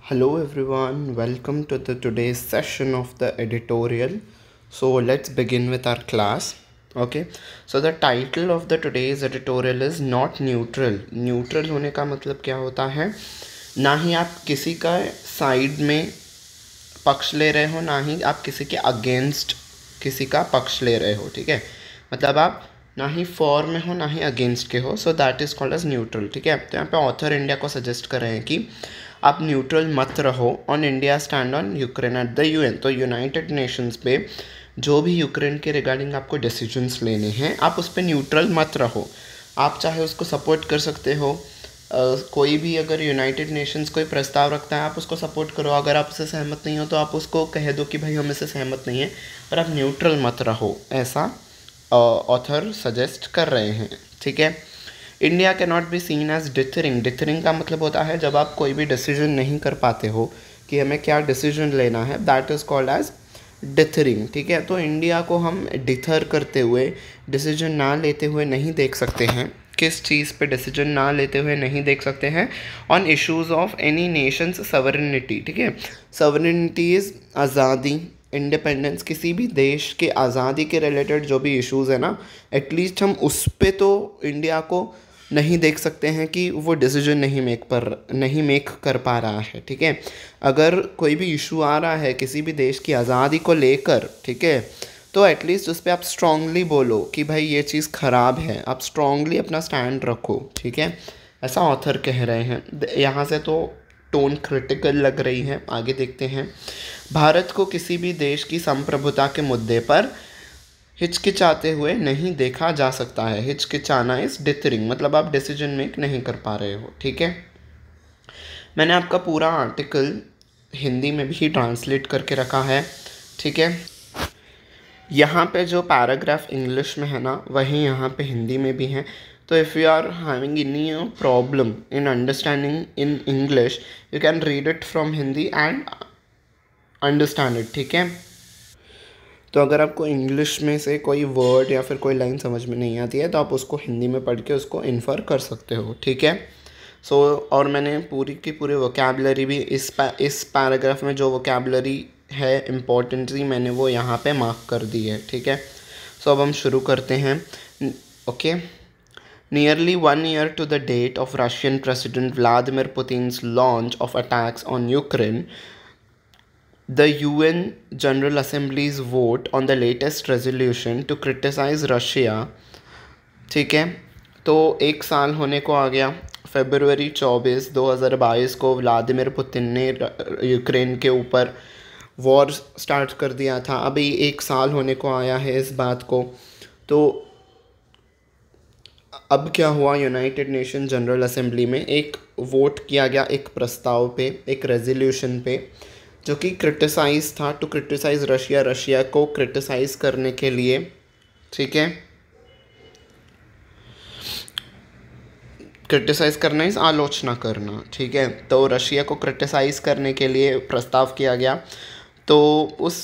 Hello everyone, welcome to the today's session of the editorial. So let's begin with our class. Okay, so the title of the today's editorial is not neutral. Neutral होने का मतलब क्या होता है? ना ही आप किसी का साइड में पक्ष ले रहे हो, ना ही आप किसी के अगेंस्ट किसी का पक्ष ले रहे हो. ठीक है, मतलब आप ना ही फॉर में हो ना ही अगेंस्ट के हो. So that is called as neutral. ठीक है, तो यहाँ पे ऑथर इंडिया को सजेस्ट कर रहे हैं कि आप न्यूट्रल मत रहो on India stand on Ukraine at the UN. तो यूनाइटेड नेशंस पे जो भी यूक्रेन के रिगार्डिंग आपको डिसीजंस लेने हैं, आप उस पर न्यूट्रल मत रहो. आप चाहे उसको सपोर्ट कर सकते हो. कोई भी अगर यूनाइटेड नेशंस कोई प्रस्ताव रखता है, आप उसको सपोर्ट करो. अगर आप उससे सहमत नहीं हो तो आप उसको कह दो कि भाई हम इससे सहमत नहीं है, पर आप न्यूट्रल मत रहो. ऐसा ऑथर सजेस्ट कर रहे हैं. ठीक है, India can not be seen as dithering. Dithering का मतलब होता है जब आप कोई भी डिसीजन नहीं कर पाते हो कि हमें क्या डिसीजन लेना है, that is called as dithering. ठीक है, तो इंडिया को हम डिथर करते हुए, डिसीजन ना लेते हुए नहीं देख सकते हैं. किस चीज़ पे डिसीजन ना लेते हुए नहीं देख सकते हैं? On issues of any Nations sovereignty. ठीक है, सॉवरेनिटी इज़ आज़ादी, इंडिपेंडेंस. किसी भी देश के आज़ादी के रिलेटेड जो भी इश्यूज़ है ना, एटलीस्ट हम उस पे तो इंडिया को नहीं देख सकते हैं कि वो डिसीजन नहीं मेक कर पा रहा है. ठीक है, अगर कोई भी इशू आ रहा है किसी भी देश की आज़ादी को लेकर, ठीक है, तो एटलीस्ट उस पर आप स्ट्रांगली बोलो कि भाई ये चीज़ ख़राब है. आप स्ट्रांगली अपना स्टैंड रखो. ठीक है, ऐसा ऑथर कह रहे हैं. यहाँ से तो टोन क्रिटिकल लग रही है. आगे देखते हैं. भारत को किसी भी देश की संप्रभुता के मुद्दे पर हिचकिचाते हुए नहीं देखा जा सकता है. हिचकिचाना इज डिथरिंग, मतलब आप डिसीजन मेक नहीं कर पा रहे हो. ठीक है, मैंने आपका पूरा आर्टिकल हिंदी में भी ट्रांसलेट करके रखा है. ठीक है, यहाँ पे जो पैराग्राफ इंग्लिश में है ना, वही यहाँ पे हिंदी में भी है. तो if you are having any problem in understanding in English, you can read it from Hindi and understand it. ठीक है, तो अगर आपको इंग्लिश में से कोई वर्ड या फिर कोई लाइन समझ में नहीं आती है तो आप उसको हिंदी में पढ़ के उसको इन्फर कर सकते हो. ठीक है, सो और मैंने पूरी की पूरी वोकैबुलरी भी इस पैराग्राफ में जो वोकैबुलरी है इम्पोर्टेंटली मैंने वो यहाँ पे मार्क कर दी है. ठीक है, सो अब हम शुरू करते हैं. Okay, nearly 1 year to the date of Russian President Vladimir Putin's launch of attacks on Ukraine, the UN General Assembly's vote on the latest resolution to criticize Russia. ठीक है, तो 1 साल होने को आ गया. February 24, 2022 को व्लादिमिर पुतिन ने Ukraine के ऊपर वॉर स्टार्ट कर दिया था. अभी 1 साल होने को आया है इस बात को. तो अब क्या हुआ, यूनाइटेड नेशन जनरल असेंबली में एक वोट किया गया एक प्रस्ताव पे, एक रेजोल्यूशन पे, जो कि क्रिटिसाइज था, टू क्रिटिसाइज रशिया को क्रिटिसाइज करने के लिए. ठीक है, क्रिटिसाइज करना इस आलोचना करना. ठीक है, तो रशिया को क्रिटिसाइज करने के लिए प्रस्ताव किया गया. तो उस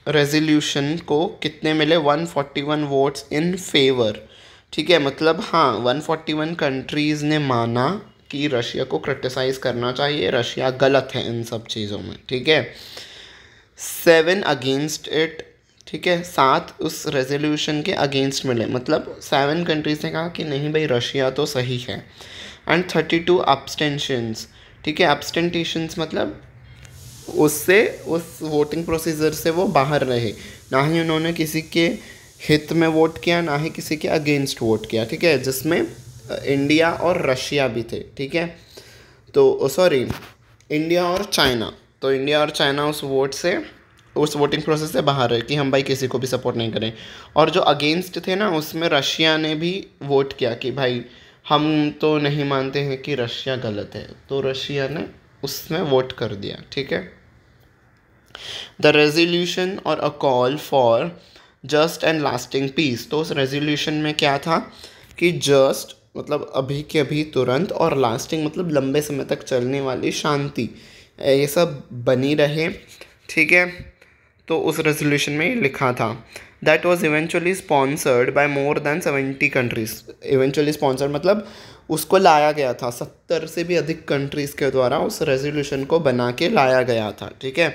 रेजोल्यूशन को कितने मिले? 141 वोट्स इन फेवर. ठीक है, मतलब हाँ, 141 कंट्रीज़ ने माना कि रशिया को क्रिटिसाइज़ करना चाहिए, रशिया गलत है इन सब चीज़ों में. ठीक है, 7 अगेंस्ट इट. ठीक है, 7 उस रेजोल्यूशन के अगेंस्ट मिले, मतलब 7 कंट्रीज़ ने कहा कि नहीं भाई रशिया तो सही है. एंड 32 अब्सटेंशंस. ठीक है, अब्सटेंटेशंस मतलब उससे, उस वोटिंग प्रोसीजर से वो बाहर रहे. ना ही उन्होंने किसी के हित में वोट किया, ना ही किसी के अगेंस्ट वोट किया. ठीक है, जिसमें इंडिया और रशिया भी थे. ठीक है, तो सॉरी, इंडिया और चाइना. तो इंडिया और चाइना उस वोटिंग प्रोसेस से बाहर है कि हम भाई किसी को भी सपोर्ट नहीं करें. और जो अगेंस्ट थे ना, उसमें रशिया ने भी वोट किया कि भाई हम तो नहीं मानते हैं कि रशिया गलत है. तो रशिया ने उसमें वोट कर दिया. ठीक है, द रेजोल्यूशन और a call for just and lasting peace. तो उस रेजोल्यूशन में क्या था कि जस्ट मतलब अभी के अभी, तुरंत, और लास्टिंग मतलब लंबे समय तक चलने वाली शांति, ये सब बनी रहे. ठीक है, तो उस रेजोल्यूशन में लिखा था. That was eventually sponsored by more than 70 countries. Eventually sponsored मतलब उसको लाया गया था, 70 से भी अधिक कंट्रीज़ के द्वारा उस रेजोल्यूशन को बना के लाया गया था, ठीक है।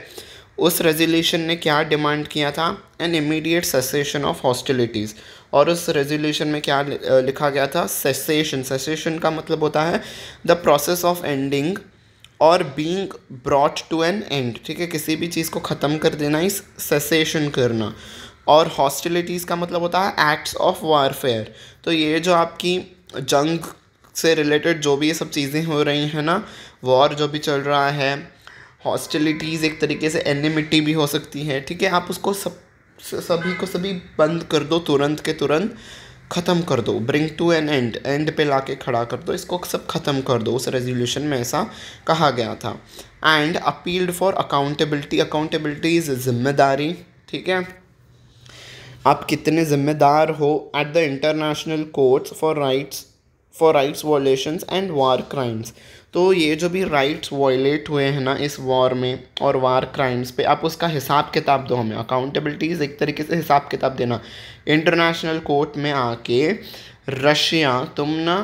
उस रेजोल्यूशन ने क्या डिमांड किया था, an immediate cessation of hostilities. और उस रेजोल्यूशन में क्या लिखा गया था, सेसेशन। सेसेशन का मतलब होता है द प्रोसेस ऑफ एंडिंग और being brought to an end, ठीक है, किसी भी चीज़ को ख़त्म कर देना ही सेसेशन करना। और हॉस्टिलिटीज़ का मतलब होता है एक्ट्स ऑफ वारफेयर। तो ये जो आपकी जंग से रिलेटेड जो भी ये सब चीज़ें हो रही हैं ना, वॉर जो भी चल रहा है, हॉस्टिलिटीज़ एक तरीके से एनिमिटी भी हो सकती है, ठीक है, आप उसको सभी बंद कर दो, तुरंत के तुरंत ख़त्म कर दो, ब्रिंग टू एन एंड पे लाके खड़ा कर दो, इसको सब ख़त्म कर दो। उस रेजोल्यूशन में ऐसा कहा गया था। And appealed for accountability. Accountability is जिम्मेदारी, ठीक है, आप कितने ज़िम्मेदार हो at the international courts for rights violations and war crimes. तो ये जो भी राइट्स वॉयलेट हुए हैं ना इस वॉर में और वार क्राइम्स पे, आप उसका हिसाब किताब दो हमें। अकाउंटेबिलिटीज़ एक तरीके से हिसाब किताब देना। इंटरनेशनल कोर्ट में आके रशिया तुम ना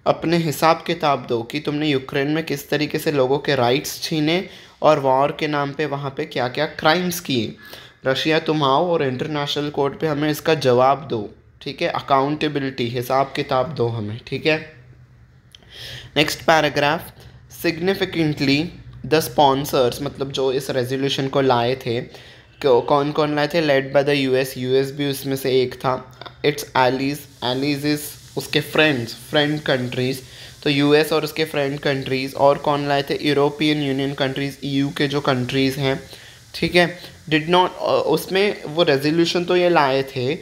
अपने हिसाब किताब दो कि तुमने यूक्रेन में किस तरीके से लोगों के राइट्स छीने और वॉर के नाम पे वहाँ पे क्या क्या क्राइम्स किए। रशिया तुम आओ और इंटरनेशनल कोर्ट पे हमें इसका जवाब दो, ठीक है। अकाउंटेबिलिटी, हिसाब किताब दो हमें, ठीक है। Next paragraph, significantly the sponsors, मतलब जो इस रेजोल्यूशन को लाए थे, कौन कौन लाए थे, लेड बाय द यूएस भी उसमें से एक था। इट्स एलीज इज उसके फ्रेंड कंट्रीज़, तो यूएस और उसके फ्रेंड कंट्रीज़। और कौन लाए थे, यूरोपियन यूनियन कंट्रीज़, ईयू के जो कंट्रीज़ हैं, ठीक है। डिड नॉट, उसमें वो रेजोल्यूशन तो ये लाए थे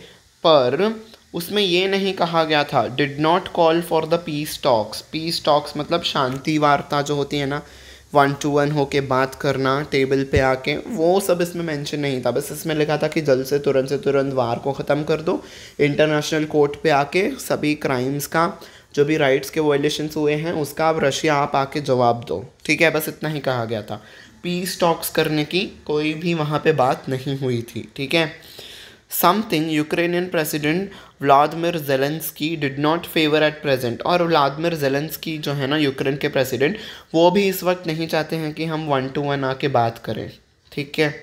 पर उसमें ये नहीं कहा गया था, did not call for the peace talks. Peace talks मतलब शांति वार्ता जो होती है ना, 1-to-1 होके बात करना टेबल पे आके, वो सब इसमें मेंशन नहीं था। बस इसमें लिखा था कि जल्द से तुरंत वार को ख़त्म कर दो, इंटरनेशनल कोर्ट पे आके सभी क्राइम्स का, जो भी राइट्स के वायलेशंस हुए हैं उसका अब रशिया आप आके जवाब दो, ठीक है। बस इतना ही कहा गया था, पीस टॉक्स करने की कोई भी वहाँ पे बात नहीं हुई थी, ठीक है। Something Ukrainian president Vladimir Zelensky did not favour at present. और व्लादिमीर ज़ेलेंस्की जो है ना यूक्रेन के प्रेसिडेंट, वो भी इस वक्त नहीं चाहते हैं कि हम 1-to-1 आके बात करें, ठीक है।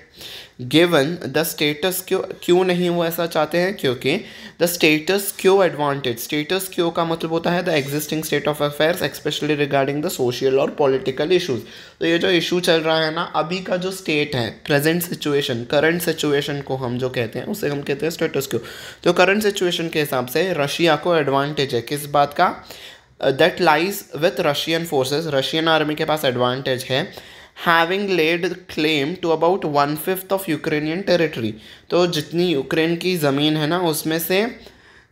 गिवन द स्टेटस क्यों नहीं वो ऐसा चाहते हैं, क्योंकि द स्टेटस क्यो एडवांटेज, स्टेटस क्यो का मतलब होता है the existing state of affairs especially regarding the social और पॉलिटिकल इशूज़। तो ये जो इशू चल रहा है ना अभी का जो स्टेट है, प्रेजेंट सिचुएशन, करंट सिचुएशन को हम जो कहते हैं उसे हम कहते हैं स्टेटस क्यो। तो करंट सिचुएशन के हिसाब से रशिया को एडवांटेज है किस बात का, that lies with Russian forces, Russian army के पास एडवांटेज है, having laid claim to about 1/5 of Ukrainian territory. तो जितनी यूक्रेन की ज़मीन है ना उसमें से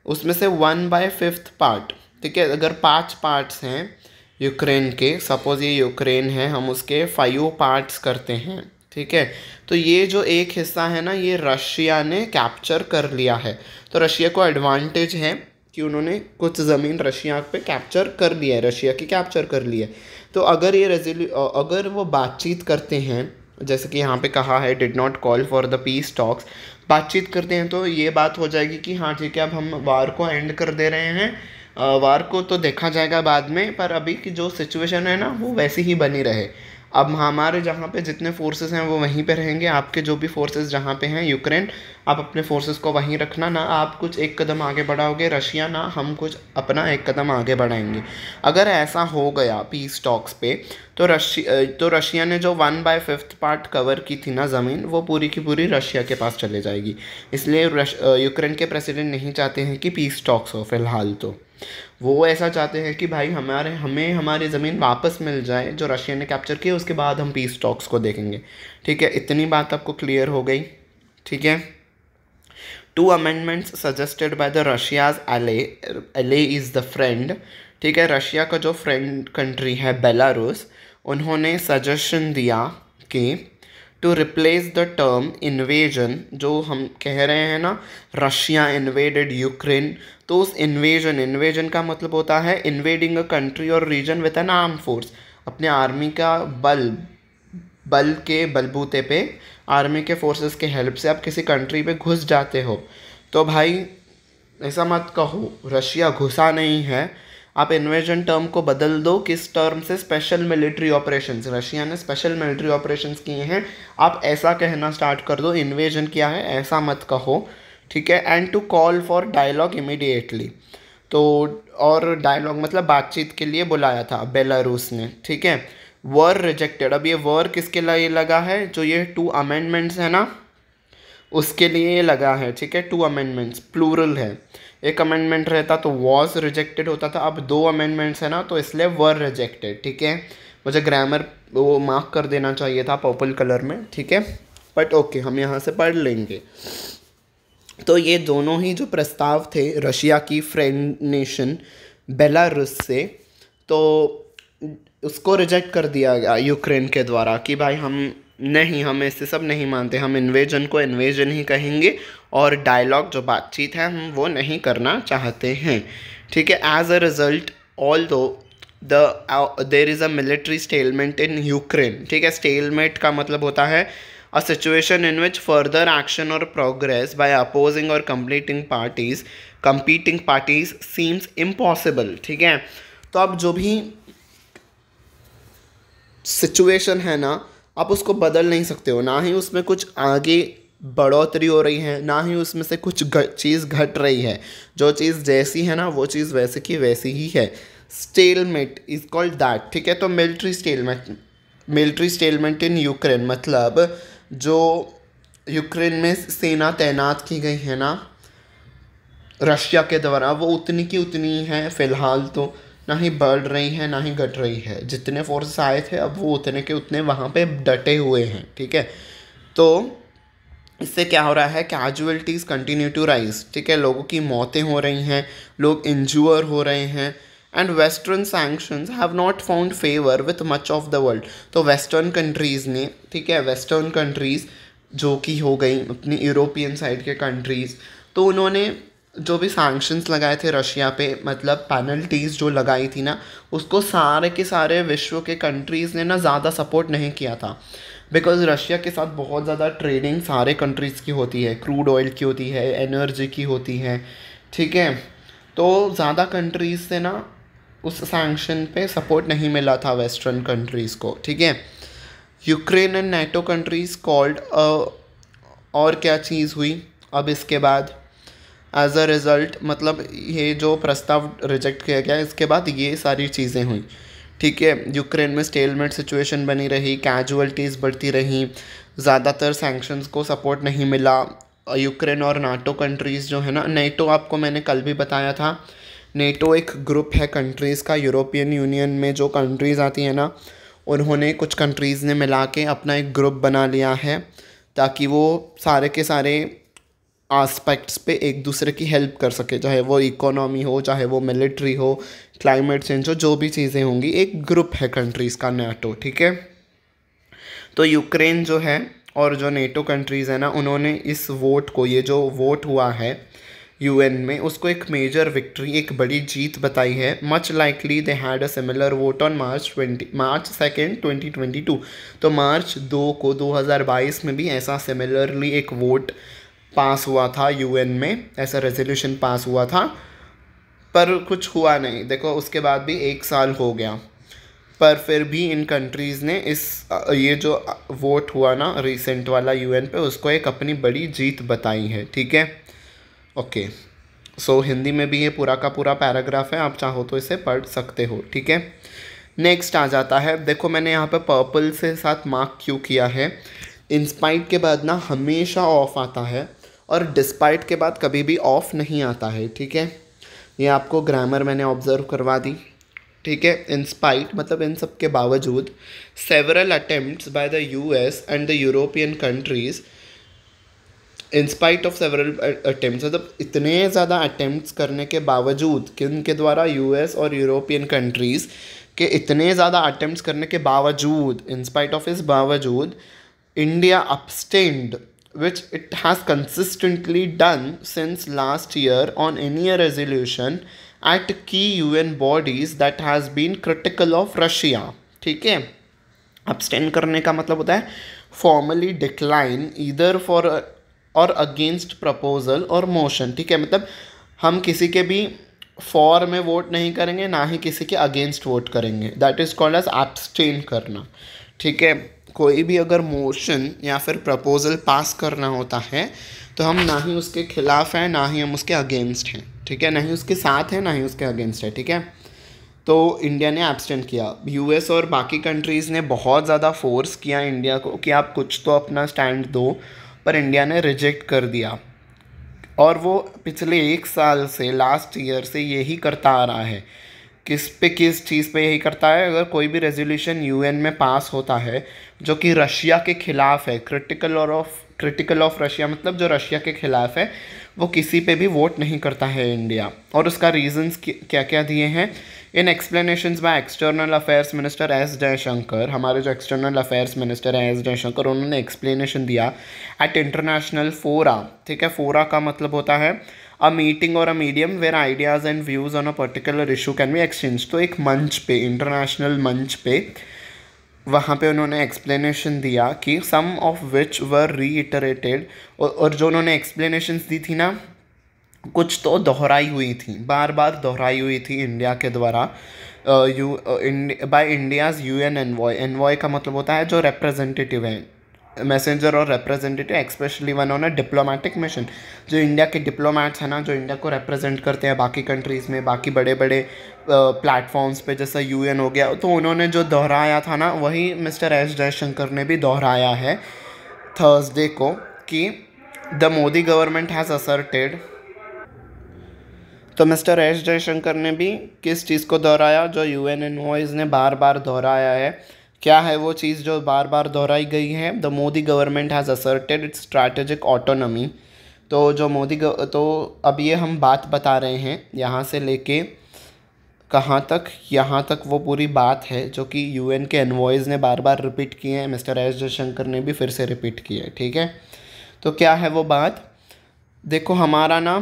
1/5 पार्ट, ठीक है। अगर 5 पार्ट्स हैं यूक्रेन के, सपोज़ ये यूक्रेन है, हम उसके 5 पार्ट्स करते हैं, ठीक है। तो ये जो एक हिस्सा है ना ये रशिया ने कैप्चर कर लिया है। तो रशिया को एडवांटेज है कि उन्होंने कुछ ज़मीन रशिया पे कैप्चर कर लिया है, रशिया की कैप्चर कर ली है। तो अगर अगर वो बातचीत करते हैं, जैसे कि यहाँ पे कहा है did not call for the peace talks, बातचीत करते हैं तो ये बात हो जाएगी कि हाँ ठीक है अब हम वार को एंड कर दे रहे हैं, वार को तो देखा जाएगा बाद में, पर अभी की जो सिचुएशन है ना वो वैसी ही बनी रहे। अब हमारे जहाँ पे जितने फोर्सेस हैं वो वहीं पे रहेंगे, आपके जो भी फोर्सेस जहाँ पे हैं यूक्रेन, आप अपने फोर्सेस को वहीं रखना, ना आप कुछ एक कदम आगे बढ़ाओगे रशिया, ना हम कुछ अपना एक कदम आगे बढ़ाएंगे। अगर ऐसा हो गया पीस टॉक्स पे तो रशिया ने जो 1/5 पार्ट कवर की थी ना ज़मीन, वो पूरी की पूरी रशिया के पास चले जाएगी। इसलिए यूक्रेन के प्रेसिडेंट नहीं चाहते हैं कि पीस टॉक्स हो फ़िलहाल। तो वो ऐसा चाहते हैं कि भाई हमें हमारी ज़मीन वापस मिल जाए जो रशिया ने कैप्चर की, उसके बाद हम पीस टॉक्स को देखेंगे, ठीक है। इतनी बात आपको क्लियर हो गई, ठीक है। 2 amendments suggested by the Russia's ally is the friend, ठीक है। रशिया का जो फ्रेंड कंट्री है बेलारूस, उन्होंने सजेशन दिया कि to replace the term invasion, जो हम कह रहे हैं ना रशिया इन्वेडेड यूक्रेन, तो उस इन्वेजन का मतलब होता है इन्वेडिंग अ कंट्री और region with an arm force. अपने आर्मी का बल के बलबूते पे, आर्मी के फोर्सेस के हेल्प से आप किसी कंट्री पे घुस जाते हो। तो भाई ऐसा मत कहो, रशिया घुसा नहीं है, आप इन्वेजन टर्म को बदल दो किस टर्म से, स्पेशल मिलिट्री ऑपरेशंस, रशिया ने स्पेशल मिलिट्री ऑपरेशंस किए हैं, आप ऐसा कहना स्टार्ट कर दो, इन्वेजन किया है ऐसा मत कहो, ठीक है। And to call for dialogue immediately, तो और डायलॉग मतलब बातचीत के लिए बुलाया था बेलारूस ने, ठीक है। वर रिजेक्टेड, अब ये वर किसके लिए लगा है, जो ये 2 अमेंडमेंट्स है ना उसके लिए लगा है, ठीक है। 2 अमेंडमेंट्स प्लूरल है, एक अमेंडमेंट रहता तो वॉज रिजेक्टेड होता था, अब 2 अमेंडमेंट्स है ना तो इसलिए वर रिजेक्टेड, ठीक है। मुझे ग्रामर वो मार्क कर देना चाहिए था पर्पल कलर में, ठीक है, बट ओके हम यहाँ से पढ़ लेंगे। तो ये दोनों ही जो प्रस्ताव थे रशिया की फ्रेंड नेशन बेलारूस से, तो उसको रिजेक्ट कर दिया गया यूक्रेन के द्वारा कि भाई हम इससे सब नहीं मानते, हम इन्वेजन को इन्वेजन ही कहेंगे और डायलॉग जो बातचीत है हम वो नहीं करना चाहते हैं, ठीक है। As a result although there is a military stalemate in Ukraine, ठीक है। स्टेलमेट का मतलब होता है a situation in which further action or progress by opposing or competing parties seems impossible, ठीक है। तो अब जो भी सिचुएशन है ना आप उसको बदल नहीं सकते हो, ना ही उसमें कुछ आगे बढ़ोतरी हो रही है, ना ही उसमें से कुछ चीज़ घट रही है, जो चीज़ जैसी है ना वो चीज़ वैसे की वैसी ही है। स्टेलमेट इज कॉल्ड दैट, ठीक है। तो मिलिट्री स्टेलमेंट इन यूक्रेन मतलब जो यूक्रेन में सेना तैनात की गई है ना रशिया के द्वारा वो उतनी की उतनी है फ़िलहाल, तो ना ही बढ़ रही है ना ही घट रही है, जितने फोर्सेस आए थे अब वो उतने के उतने वहाँ पे डटे हुए हैं, ठीक है। तो इससे क्या हो रहा है, कैजुअलिटीज़ कंटिन्यू टू राइज, ठीक है, लोगों की मौतें हो रही हैं, लोग इंज्योर हो रहे हैं। And western sanctions have not found favour with much of the world, तो वेस्टर्न कंट्रीज़ ने, ठीक है, वेस्टर्न कंट्रीज़ जो कि हो गई अपनी यूरोपियन साइड के कंट्रीज़, तो उन्होंने जो भी सैंक्शंस लगाए थे रशिया पे, मतलब पेनल्टीज़ जो लगाई थी ना, उसको सारे के सारे विश्व के कंट्रीज़ ने ना ज़्यादा सपोर्ट नहीं किया था, बिकॉज़ रशिया के साथ बहुत ज़्यादा ट्रेडिंग सारे कंट्रीज़ की होती है, क्रूड ऑयल की होती है, एनर्जी की होती है, ठीक है। तो ज़्यादा कंट्रीज़ से ना उस सैंक्शन पे सपोर्ट नहीं मिला था वेस्टर्न कंट्रीज़ को, ठीक है। Ukraine and NATO countries called, और क्या चीज़ हुई अब इसके बाद, एज अ रिज़ल्ट मतलब ये जो प्रस्ताव रिजेक्ट किया गया इसके बाद ये सारी चीज़ें हुई, ठीक है। यूक्रेन में स्टेलमेट सिचुएशन बनी रही, कैजुअलिटीज़ बढ़ती रहीं, ज़्यादातर सैंक्शंस को सपोर्ट नहीं मिला। यूक्रेन और नाटो कंट्रीज़ जो है ना, नेटो आपको मैंने कल भी बताया था, नेटो एक ग्रुप है कंट्रीज़ का, यूरोपियन यूनियन में जो कंट्रीज़ आती हैं ना उन्होंने कुछ कंट्रीज़ ने मिला के अपना एक ग्रुप बना लिया है ताकि वो सारे के सारे आस्पेक्ट्स पे एक दूसरे की हेल्प कर सके, चाहे वो इकोनॉमी हो, चाहे वो मिलिट्री हो, क्लाइमेट चेंज हो, जो भी चीज़ें होंगी, एक ग्रुप है कंट्रीज़ का नाटो, ठीक है। तो यूक्रेन जो है और जो नेटो कंट्रीज़ है ना उन्होंने इस वोट को, ये जो वोट हुआ है यूएन में, उसको एक मेजर विक्ट्री, एक बड़ी जीत बताई है। Much likely they had a similar vote on March 2 2022, तो मार्च 2 को 2022 में भी ऐसा सिमिलरली एक वोट पास हुआ था यूएन में, ऐसा रेजोल्यूशन पास हुआ था, पर कुछ हुआ नहीं। देखो उसके बाद भी 1 साल हो गया, पर फिर भी इन कंट्रीज़ ने ये जो वोट हुआ ना रिसेंट वाला यूएन पे, उसको एक अपनी बड़ी जीत बताई है, ठीक है। ओके, सो हिंदी में भी ये पूरा का पूरा पैराग्राफ है, आप चाहो तो इसे पढ़ सकते हो, ठीक है। नेक्स्ट आ जाता है, देखो मैंने यहाँ पे पर्पल से साथ मार्क क्यों किया है, इंस्पाइट के बाद ना हमेशा ऑफ आता है और डिस्पाइट के बाद कभी भी ऑफ नहीं आता है, ठीक है। ये आपको ग्रामर मैंने ऑब्जर्व करवा दी, ठीक है। इंस्पाइट मतलब इन सब के बावजूद, several attempts by the US and the European countries, in spite of several attempts मतलब इतने ज़्यादा अटेम्प्ट्स करने के बावजूद, किन के द्वारा, यूएस और यूरोपियन कंट्रीज़ के इतने ज़्यादा अटेम्प्ट्स करने के बावजूद, इंस्पाइट ऑफ इस बावजूद, India abstained, which it has consistently done since last year on any resolution at key UN bodies that has been critical of Russia, ठीक है। abstain करने का मतलब होता है formally decline either for और अगेंस्ट प्रपोजल और मोशन, ठीक है। मतलब हम किसी के भी फॉर में वोट नहीं करेंगे, ना ही किसी के अगेंस्ट वोट करेंगे। That is called as abstain करना। ठीक है, कोई भी अगर मोशन या फिर प्रपोजल पास करना होता है तो हम ना ही उसके खिलाफ हैं, ना ही हम उसके अगेंस्ट हैं। ठीक है, ना ही उसके साथ हैं, ना ही उसके अगेंस्ट है। ठीक है, तो इंडिया ने एब्सटेन किया। यूएस और बाकी कंट्रीज़ ने बहुत ज़्यादा फोर्स किया इंडिया को कि आप कुछ तो अपना स्टैंड दो, पर इंडिया ने रिजेक्ट कर दिया। और वो पिछले 1 साल से, लास्ट ईयर से यही करता आ रहा है। किस चीज़ पे यही करता है? अगर कोई भी रेजोल्यूशन यूएन में पास होता है जो कि रशिया के ख़िलाफ़ है, क्रिटिकल ऑफ रशिया, मतलब जो रशिया के ख़िलाफ़ है, वो किसी पे भी वोट नहीं करता है इंडिया। और उसका रीजंस क्या क्या दिए हैं? In explanations by external affairs minister S Jaishankar, हमारे जो एक्सटर्नल अफेयर्स मिनिस्टर हैं एस जयशंकर, उन्होंने एक्सप्लेनेशन दिया एट इंटरनेशनल फोरा। ठीक है, फोरा का मतलब होता है अ मीटिंग और a medium where ideas and views on a particular issue can be exchange. तो एक मंच पे, इंटरनेशनल मंच पे, वहाँ पे उन्होंने एक्सप्लेनेशन दिया कि सम ऑफ विच वर रीइटरेटेड, और जो उन्होंने एक्सप्लेनेशंस दी थी ना, कुछ तो दोहराई हुई थी, बार बार दोहराई हुई थी इंडिया के द्वारा by India's UN envoy. Envoy का मतलब होता है जो रिप्रेजेंटेटिव है, मैसेंजर और representative, specially one on a diplomatic mission. जो इंडिया के डिप्लोमेट्स हैं ना, जो इंडिया को रिप्रेजेंट करते हैं बाकी कंट्रीज़ में, बाकी बड़े बड़े प्लेटफॉर्म्स पे, जैसा यूएन हो गया, तो उन्होंने जो दोहराया था ना, वही मिस्टर एस जयशंकर ने भी दोहराया है थर्सडे को, कि the Modi government has asserted. तो मिस्टर एस जयशंकर ने भी किस चीज़ को दोहराया? जो यूएन एनवॉयज़ ने बार बार दोहराया है। क्या है वो चीज़ जो बार बार दोहराई गई है? The Modi government has asserted it's strategic autonomy. तो जो तो अब ये हम बात बता रहे हैं यहाँ से लेके कहाँ तक, यहाँ तक वो पूरी बात है जो कि यूएन के एनवॉयज़ ने बार बार रिपीट किए हैं, मिस्टर एस जयशंकर ने भी फिर से रिपीट किए है। ठीक है, तो क्या है वो बात? देखो, हमारा ना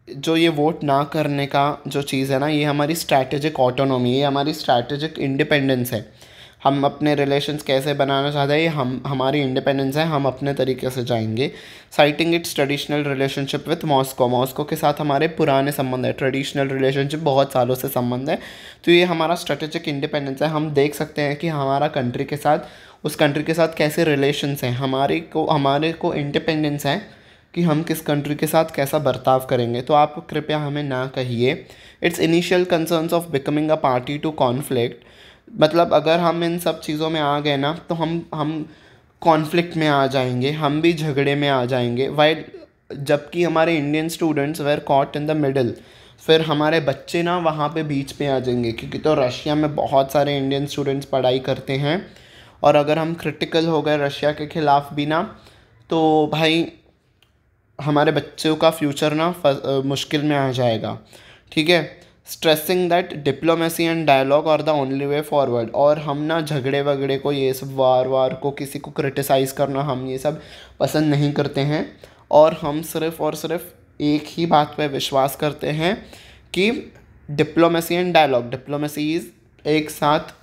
जो ये वोट ना करने का जो चीज़ है ना, ये हमारी स्ट्रैटेजिक ऑटोनॉमी, ये हमारी स्ट्रैटेजिक इंडिपेंडेंस है। हम अपने रिलेशंस कैसे बनाना चाहते हैं, ये हमारी इंडिपेंडेंस है, हम अपने तरीके से जाएंगे। Citing its traditional relationship with Moscow, Moscow के साथ हमारे पुराने संबंध है, ट्रेडिशनल रिलेशनशिप, बहुत सालों से संबंध है। तो ये हमारा स्ट्रेटेजिक इंडिपेंडेंस है। हम देख सकते हैं कि हमारा कंट्री के साथ, उस कंट्री के साथ कैसे रिलेशंस हैं। हमारे को इंडिपेंडेंस है कि हम किस कंट्री के साथ कैसा बर्ताव करेंगे। तो आप कृपया हमें ना कहिए। Its initial concerns of becoming a party to conflict, मतलब अगर हम इन सब चीज़ों में आ गए ना, तो हम कॉन्फ्लिक्ट में आ जाएंगे, हम भी झगड़े में आ जाएंगे। वाइल जबकि हमारे Indian students were caught in the middle, फिर हमारे बच्चे ना वहाँ पे बीच पे आ जाएंगे, क्योंकि तो रशिया में बहुत सारे इंडियन स्टूडेंट्स पढ़ाई करते हैं। और अगर हम क्रिटिकल हो गए रशिया के ख़िलाफ़ भी ना, तो भाई हमारे बच्चों का फ्यूचर ना मुश्किल में आ जाएगा। ठीक है, stressing that diplomacy and dialogue are the only way forward. और हम ना झगड़े वगड़े को, ये सब वार को, किसी को क्रिटिसाइज़ करना, हम ये सब पसंद नहीं करते हैं। और हम सिर्फ़ और सिर्फ एक ही बात पे विश्वास करते हैं कि diplomacy and dialogue, diplomacy is एक साथ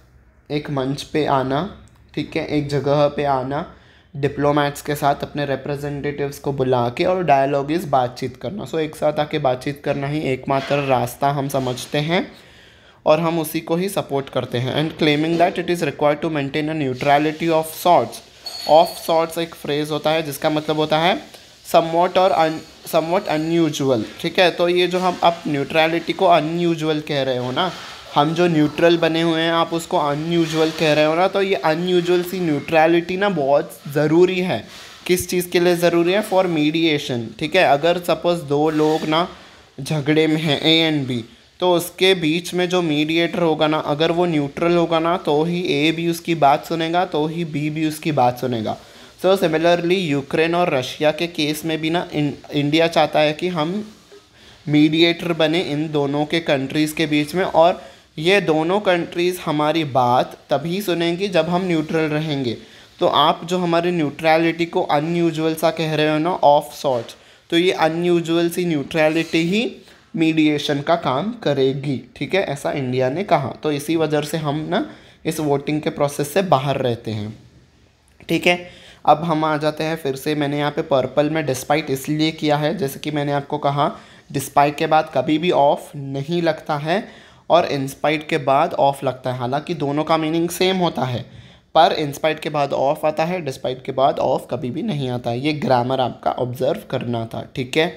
एक मंच पे आना, ठीक है, एक जगह पे आना, डिप्लोमेट्स के साथ अपने रिप्रेजेंटेटिव्स को बुला के, और डायलॉग इज़ बातचीत करना। सो एक साथ आके बातचीत करना ही एकमात्र रास्ता हम समझते हैं, और हम उसी को ही सपोर्ट करते हैं। And claiming that it is required to maintain a neutrality of sorts. Of sorts एक फ्रेज़ होता है जिसका मतलब होता है समवॉट और समवॉट अनयूजुअल। ठीक है, तो ये जो हम आप न्यूट्रलिटी को अनयूजुअल कह रहे हो ना, हम जो न्यूट्रल बने हुए हैं आप उसको अनयूजुअल कह रहे हो ना, तो ये अनयूजुअल सी न्यूट्रलिटी ना बहुत ज़रूरी है। किस चीज़ के लिए ज़रूरी है? For mediation. ठीक है, अगर सपोज़ दो लोग ना झगड़े में हैं, ए एंड बी, तो उसके बीच में जो मीडिएटर होगा ना, अगर वो न्यूट्रल होगा ना, तो ही ए भी उसकी बात सुनेगा, तो ही बी भी उसकी बात सुनेगा। सो सिमिलरली यूक्रेन और रशिया के केस में भी ना इंडिया चाहता है कि हम मीडिएटर बने इन दोनों के कंट्रीज़ के बीच में, और ये दोनों कंट्रीज़ हमारी बात तभी सुनेंगी जब हम न्यूट्रल रहेंगे। तो आप जो हमारी न्यूट्रलिटी को अनयूजुअल सा कह रहे हो ना, ऑफ सॉर्ट्स, तो ये अनयूजुअल सी न्यूट्रलिटी ही मीडिएशन का काम करेगी। ठीक है, ऐसा इंडिया ने कहा। तो इसी वजह से हम ना इस वोटिंग के प्रोसेस से बाहर रहते हैं। ठीक है, अब हम आ जाते हैं फिर से। मैंने यहाँ पे पर्पल में डिस्पाइट इसलिए किया है, जैसे कि मैंने आपको कहा, डिस्पाइट के बाद कभी भी ऑफ नहीं लगता है और इंस्पाइट के बाद ऑफ लगता है। हालांकि दोनों का मीनिंग सेम होता है, पर इंस्पाइट के बाद ऑफ आता है, डिस्पाइट के बाद ऑफ कभी भी नहीं आता है। ये ग्रामर आपका ऑब्जर्व करना था, ठीक है।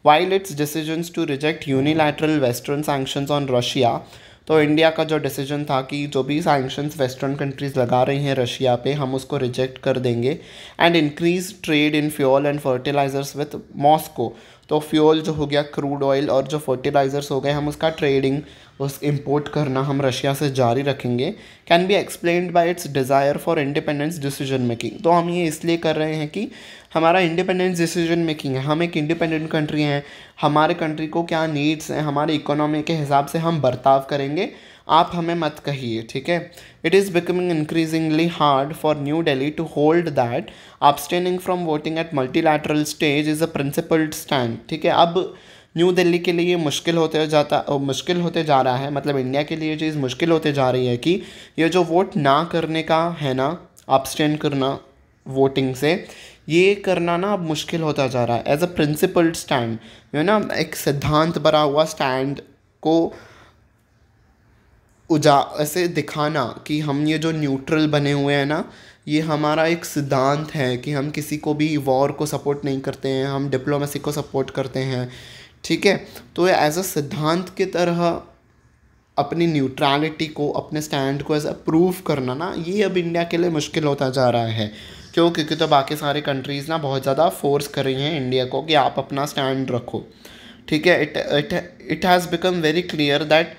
While its decisions to reject unilateral western sanctions on Russia, तो इंडिया का जो डिसीजन था कि जो भी सैंक्शंस वेस्टर्न कंट्रीज़ लगा रही हैं रशिया पे, हम उसको रिजेक्ट कर देंगे। And increase trade in fuel and fertilisers with Moscow, तो फ्यूल जो हो गया क्रूड ऑयल और जो फर्टिलाइजर्स हो गए, हम उसका ट्रेडिंग उस इंपोर्ट करना हम रशिया से जारी रखेंगे। Can be explained bye it's desire for independence decision making, तो हम ये इसलिए कर रहे हैं कि हमारा इंडिपेंडेंस डिसीजन मेकिंग है, हम एक इंडिपेंडेंट कंट्री हैं, हमारे कंट्री को क्या नीड्स हैं, हमारे इकोनॉमी के हिसाब से हम बर्ताव करेंगे, आप हमें मत कहिए, ठीक है। It is becoming increasingly hard for New Delhi to hold that abstaining from voting at multilateral stage is a principled stand, ठीक है। अब न्यू दिल्ली के लिए मुश्किल होते जा रहा है, मतलब इंडिया के लिए ये चीज़ मुश्किल होते जा रही है कि ये जो वोट ना करने का है ना, abstain करना वोटिंग से, ये करना ना अब मुश्किल होता जा रहा है। एज अ प्रिंसिपल्ड स्टैंड, ना एक सिद्धांत भरा हुआ स्टैंड को ऐसे दिखाना कि हम ये जो न्यूट्रल बने हुए हैं ना, ये हमारा एक सिद्धांत है कि हम किसी को भी वॉर को सपोर्ट नहीं करते हैं, हम डिप्लोमेसी को सपोर्ट करते हैं, ठीक है। तो ये एज अ सिद्धांत की तरह अपनी न्यूट्रलिटी को, अपने स्टैंड को एज अ प्रूव करना ना, ये अब इंडिया के लिए मुश्किल होता जा रहा है। क्यों? क्योंकि तो बाकी सारे कंट्रीज़ ना बहुत ज़्यादा फोर्स कर रही हैं इंडिया को कि आप अपना स्टैंड रखो, ठीक है। It has become very clear that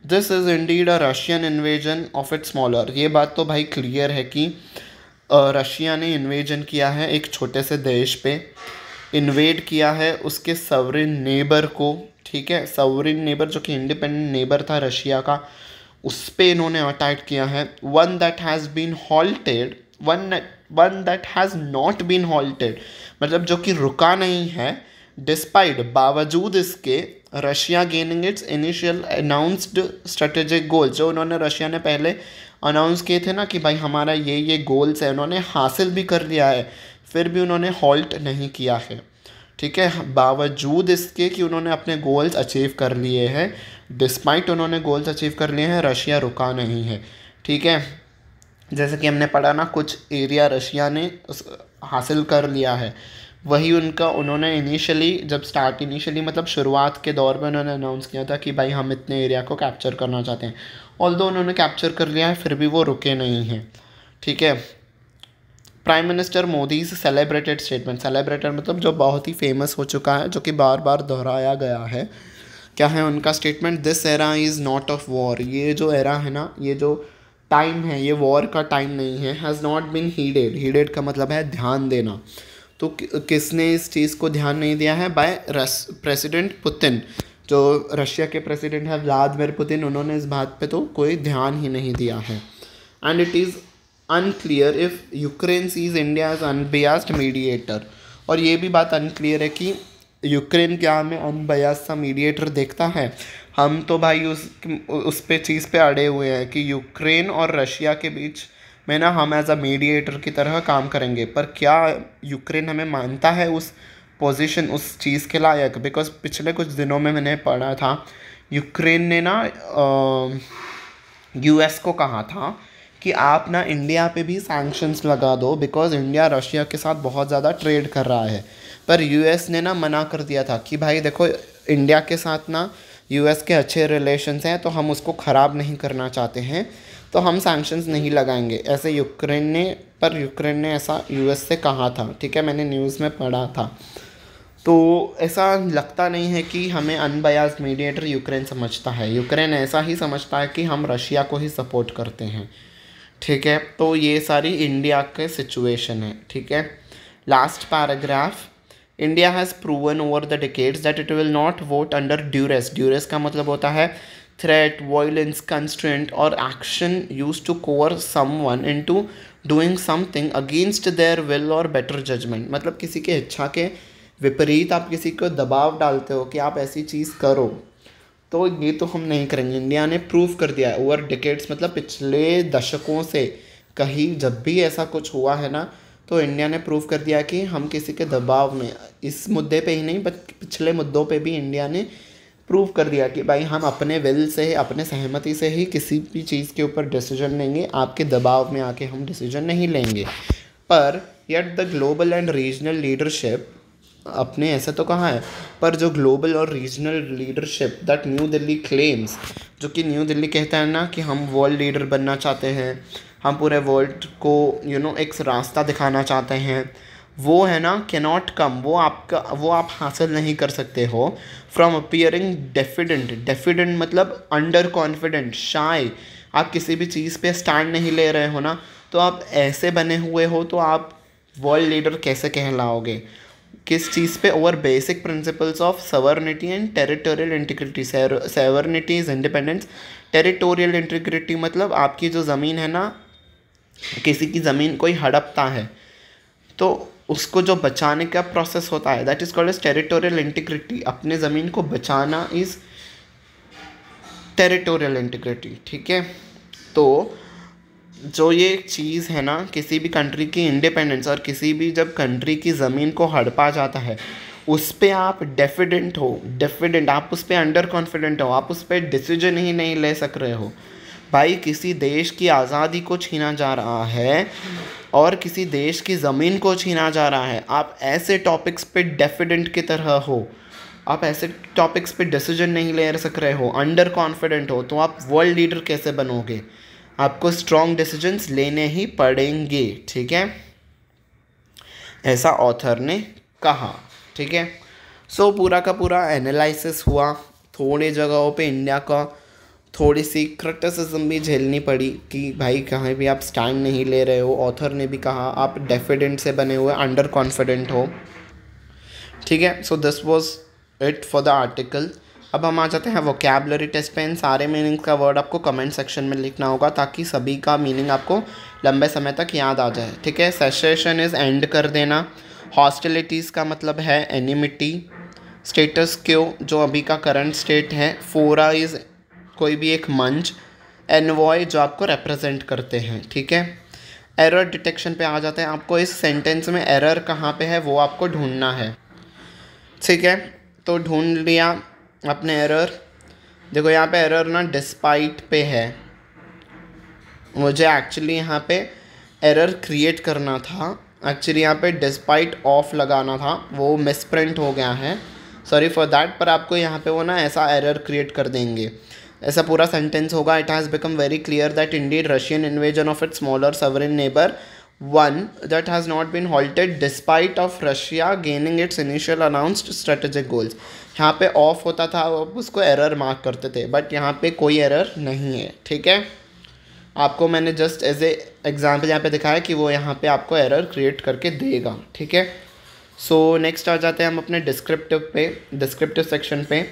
this is indeed a Russian invasion of it smaller, ये बात तो भाई क्लियर है कि रशिया ने इन्वेजन किया है एक छोटे से देश पे, इन्वेड किया है उसके सवरिन नेबर को, ठीक है। सवरिन नेबर जो कि इंडिपेंडेंट नेबर था रशिया का, उस पे इन्होंने अटैक किया है। One that has been halted, one that has not been halted, मतलब जो कि रुका नहीं है, डिस्पाइट बावजूद इसके Russia gaining its initial announced strategic goals, जो उन्होंने रशिया ने पहले अनाउंस किए थे ना कि भाई हमारा ये गोल्स है, उन्होंने हासिल भी कर लिया है, फिर भी उन्होंने हॉल्ट नहीं किया है, ठीक है। बावजूद इसके कि उन्होंने अपने गोल्स अचीव कर लिए हैं, डिस्पाइट उन्होंने गोल्स अचीव कर लिए हैं, रशिया रुका नहीं है, ठीक है। जैसे कि हमने पढ़ा ना, कुछ एरिया रशिया ने हासिल कर लिया है, वही उन्होंने इनिशियली मतलब शुरुआत के दौर में उन्होंने अनाउंस किया था कि भाई हम इतने एरिया को कैप्चर करना चाहते हैं। ऑल्दो उन्होंने कैप्चर कर लिया है, फिर भी वो रुके नहीं हैं, ठीक है। Prime minister Modi celebrated statement, celebrated मतलब जो बहुत ही फेमस हो चुका है, जो कि बार बार दोहराया गया है। क्या है उनका statement? This era is not of war, ये जो एरा है ना, ये जो टाइम है, ये वॉर का टाइम नहीं है। हैज़ नॉट बीन हीडेड, हीडेड का मतलब है ध्यान देना, तो किसने इस चीज़ को ध्यान नहीं दिया है? बाय प्रेसिडेंट पुतिन, जो रशिया के प्रेसिडेंट है व्लादिमीर पुतिन, उन्होंने इस बात पे तो कोई ध्यान ही नहीं दिया है। And it is unclear if Ukraine sees India as unbiased mediator, और ये भी बात अनक्लियर है कि यूक्रेन क्या हमें अनबयास्ड सा मीडिएटर देखता है। हम तो भाई उस पे चीज़ पे अड़े हुए हैं कि यूक्रेन और रशिया के बीच में ना हम एज अ मीडिएटर की तरह काम करेंगे, पर क्या यूक्रेन हमें मानता है उस पोजीशन, उस चीज़ के लायक? बिकॉज पिछले कुछ दिनों में मैंने पढ़ा था, यूक्रेन ने ना यूएस को कहा था कि आप ना इंडिया पे भी सैंक्शंस लगा दो, बिकॉज इंडिया रशिया के साथ बहुत ज़्यादा ट्रेड कर रहा है। पर यूएस ने ना मना कर दिया था कि भाई देखो, इंडिया के साथ ना यूएस के अच्छे रिलेशंस हैं, तो हम उसको ख़राब नहीं करना चाहते हैं, तो हम सैंक्शंस नहीं लगाएंगे, ऐसे यूक्रेन ने ऐसा यूएस से कहा था, ठीक है। मैंने न्यूज़ में पढ़ा था। तो ऐसा लगता नहीं है कि हमें अनबयास्ड मीडिएटर यूक्रेन समझता है, यूक्रेन ऐसा ही समझता है कि हम रशिया को ही सपोर्ट करते हैं, ठीक है। तो ये सारी इंडिया के सिचुएशन है, ठीक है। Last paragraph, India has proven over the decades that it will not vote under duress, duress का मतलब होता है थ्रेट, वायलेंस, कंस्ट्रेंट और action use to coerce someone into doing something against their will और better judgement, मतलब किसी के इच्छा के विपरीत आप किसी को दबाव डालते हो कि आप ऐसी चीज़ करो, तो ये तो हम नहीं करेंगे। इंडिया ने प्रूव कर दिया है ओवर डिकेड्स, मतलब पिछले दशकों से कहीं जब भी ऐसा कुछ हुआ है ना, तो इंडिया ने प्रूव कर दिया कि हम किसी के दबाव में, इस मुद्दे पे ही नहीं बट पिछले मुद्दों पे भी इंडिया ने प्रूव कर दिया कि भाई हम अपने विल से, अपने सहमति से ही किसी भी चीज़ के ऊपर डिसीजन लेंगे, आपके दबाव में आके हम डिसीजन नहीं लेंगे। पर yet the global and regional leadership, अपने ऐसा तो कहा है, पर जो ग्लोबल और regional leadership that new Delhi claims, जो कि न्यू दिल्ली कहता है ना कि हम वर्ल्ड लीडर बनना चाहते हैं, हम पूरे वर्ल्ड को एक रास्ता दिखाना चाहते हैं, वो है ना कैनॉट कम, वो आप हासिल नहीं कर सकते हो फ्रॉम अपियरिंग डेफिडेंट मतलब अंडर कॉन्फिडेंट, शाय। आप किसी भी चीज़ पे स्टैंड नहीं ले रहे हो ना, तो आप ऐसे बने हुए हो तो आप वर्ल्ड लीडर कैसे कहलाओगे, किस चीज़ पे? Over basic principles of sovereignty and territorial integrity. Sovereignty is independence, territorial integrity मतलब आपकी जो ज़मीन है ना, किसी की ज़मीन कोई हड़पता है तो उसको जो बचाने का प्रोसेस होता है that is called as territorial integrity. अपने ज़मीन को बचाना इज़ टेरिटोरियल इंटीग्रिटी, ठीक है। तो जो ये चीज़ है ना, किसी भी कंट्री की इंडिपेंडेंस और किसी भी जब कंट्री की ज़मीन को हड़पा जाता है, उस पर आप डेफिडेंट हो, आप उस पर अंडर कॉन्फिडेंट हो, आप उस पर डिसीजन ही नहीं ले सक रहे हो। भाई किसी देश की आज़ादी को छीना जा रहा है और किसी देश की ज़मीन को छीना जा रहा है, आप ऐसे टॉपिक्स पे डेफिडेंट की तरह हो, आप ऐसे टॉपिक्स पे डिसीजन नहीं ले सक रहे हो, अंडर कॉन्फिडेंट हो, तो आप वर्ल्ड लीडर कैसे बनोगे? आपको स्ट्रॉन्ग डिसीजंस लेने ही पड़ेंगे, ठीक है, ऐसा ऑथर ने कहा, ठीक है। सो पूरा का पूरा एनालिसिस हुआ, थोड़ी जगहों पे इंडिया का थोड़ी सी क्रिटिसिज्म भी झेलनी पड़ी कि भाई कहीं भी आप स्टैंड नहीं ले रहे हो। ऑथर ने भी कहा आप डेफिडेंट से बने हुए अंडर कॉन्फिडेंट हो, ठीक है। So this was it for the article. अब हम आ जाते हैं वोकैबुलरी टेस्ट पे। इन सारे मीनिंग का वर्ड आपको कमेंट सेक्शन में लिखना होगा ताकि सभी का मीनिंग आपको लंबे समय तक याद आ जाए, ठीक है। सेसेशन इज़ एंड कर देना। हॉस्टिलिटीज़ का मतलब है एनिमिटी। स्टेटस क्यो जो अभी का करंट स्टेट है। फोरा इज़ कोई भी एक मंच। एनवॉय जो आपको रिप्रेजेंट करते हैं, ठीक है। एरर डिटेक्शन पे आ जाते हैं। आपको इस सेंटेंस में एरर कहाँ पे है वो आपको ढूंढना है, ठीक है। तो ढूंढ लिया अपने एरर। देखो यहाँ पे एरर ना डिस्पाइट पे है, मुझे एक्चुअली यहाँ पे एरर क्रिएट करना था, एक्चुअली यहाँ पे डिस्पाइट ऑफ लगाना था, वो मिसप्रिंट हो गया है, सॉरी फॉर दैट। पर आपको यहाँ पे वो ना ऐसा एरर क्रिएट कर देंगे, ऐसा पूरा सेंटेंस होगा। It has become very clear that indeed Russian invasion of its smaller sovereign neighbour one that has not been halted despite of Russia gaining its initial announced strategic goals। यहाँ पे of होता था, उसको error mark करते थे, but यहाँ पे कोई एरर नहीं है, ठीक है। आपको मैंने जस्ट एज ए एग्जाम्पल यहाँ पे दिखाया कि वो यहाँ पे आपको एरर क्रिएट करके देगा, ठीक है। सो नेक्स्ट आ जाते हैं हम अपने डिस्क्रिप्टिव सेक्शन पे।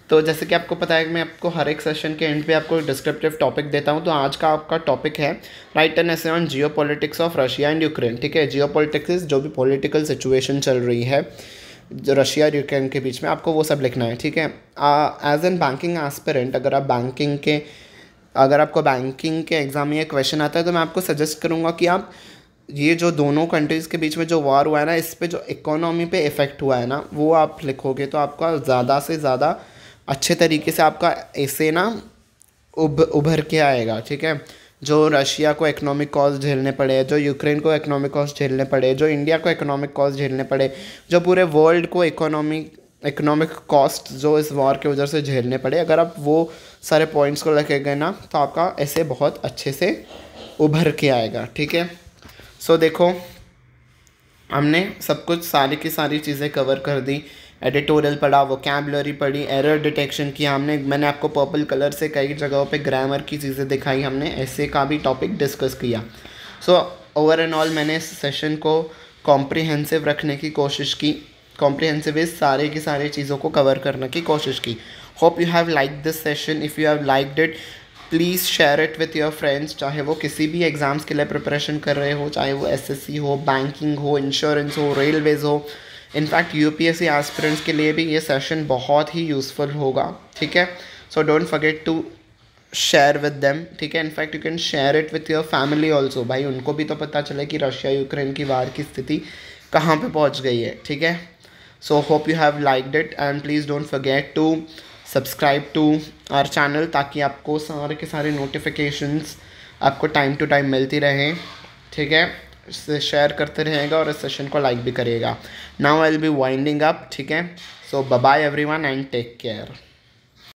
तो जैसे कि आपको पता है कि मैं आपको हर एक सेशन के एंड पे आपको डिस्क्रिप्टिव टॉपिक देता हूँ। तो आज का आपका टॉपिक है right an essay on Jio politics of Russia and Ukraine, ठीक है। जियो पॉलिटिक्स जो भी पॉलिटिकल सिचुएशन चल रही है जो रशिया और यूक्रेन के बीच में, आपको वो सब लिखना है, ठीक है। एज एन बैंकिंग एस्पिरेंट, अगर आपको बैंकिंग के एग्ज़ाम में ये क्वेश्चन आता है तो मैं आपको सजेस्ट करूँगा कि आप ये जो दोनों कंट्रीज़ के बीच में जो वॉर हुआ है ना, इस पर जो इकोनॉमी पे इफ़ेक्ट हुआ है ना, वो आप लिखोगे तो आपका ज़्यादा से ज़्यादा अच्छे तरीके से आपका ऐसे ना उभर के आएगा, ठीक है। जो रशिया को इकोनॉमिक कॉस्ट झेलने पड़े, जो यूक्रेन को इकोनॉमिक कॉस्ट झेलने पड़े, जो इंडिया को इकोनॉमिक कॉस्ट झेलने पड़े, जो पूरे वर्ल्ड को इकोनॉमिक कॉस्ट जो इस वॉर के वजह से झेलने पड़े, अगर आप वो सारे पॉइंट्स को रखे गए ना तो आपका ऐसे बहुत अच्छे से उभर के आएगा, ठीक है। सो देखो हमने सब कुछ सारी की सारी चीज़ें कवर कर दी। एडिटोरियल पढ़ा, वोकैबुलरी पढ़ी, एरर डिटेक्शन किया हमने, मैंने आपको पर्पल कलर से कई जगहों पे ग्रामर की चीज़ें दिखाई, हमने ऐसे का भी टॉपिक डिस्कस किया। सो ओवर एंड ऑल मैंने इस सेशन को कॉम्प्रिहेंसिव रखने की कोशिश की, कॉम्प्रिहेंसिव इस सारे की सारी चीज़ों को कवर करने की कोशिश की। Hope you have like this session. If you have liked it please share it with your friends, चाहे वो किसी भी एग्ज़ाम्स के लिए प्रिपरेशन कर रहे हो, चाहे वो एसएससी हो, बैंकिंग हो, इंश्योरेंस हो, रेलवेज़ हो, इनफैक्ट यूपीएससी एस्पिरेंट्स के लिए भी ये सेशन बहुत ही यूज़फुल होगा, ठीक है। So don't forget to share with them, ठीक है। In fact you can share it with your family also, भाई उनको भी तो पता चले कि रशिया यूक्रेन की वार की स्थिति कहाँ पे पहुँच गई है, ठीक है। So hope you have liked it and please don't forget to subscribe to our channel, ताकि आपको सारे के सारे नोटिफिकेशंस आपको टाइम टू टाइम मिलती रहें, ठीक है। इससे शेयर करते रहेगा और इस सेशन को लाइक भी करिएगा। Now I will be winding up, ठीक है। So bye bye everyone and take care.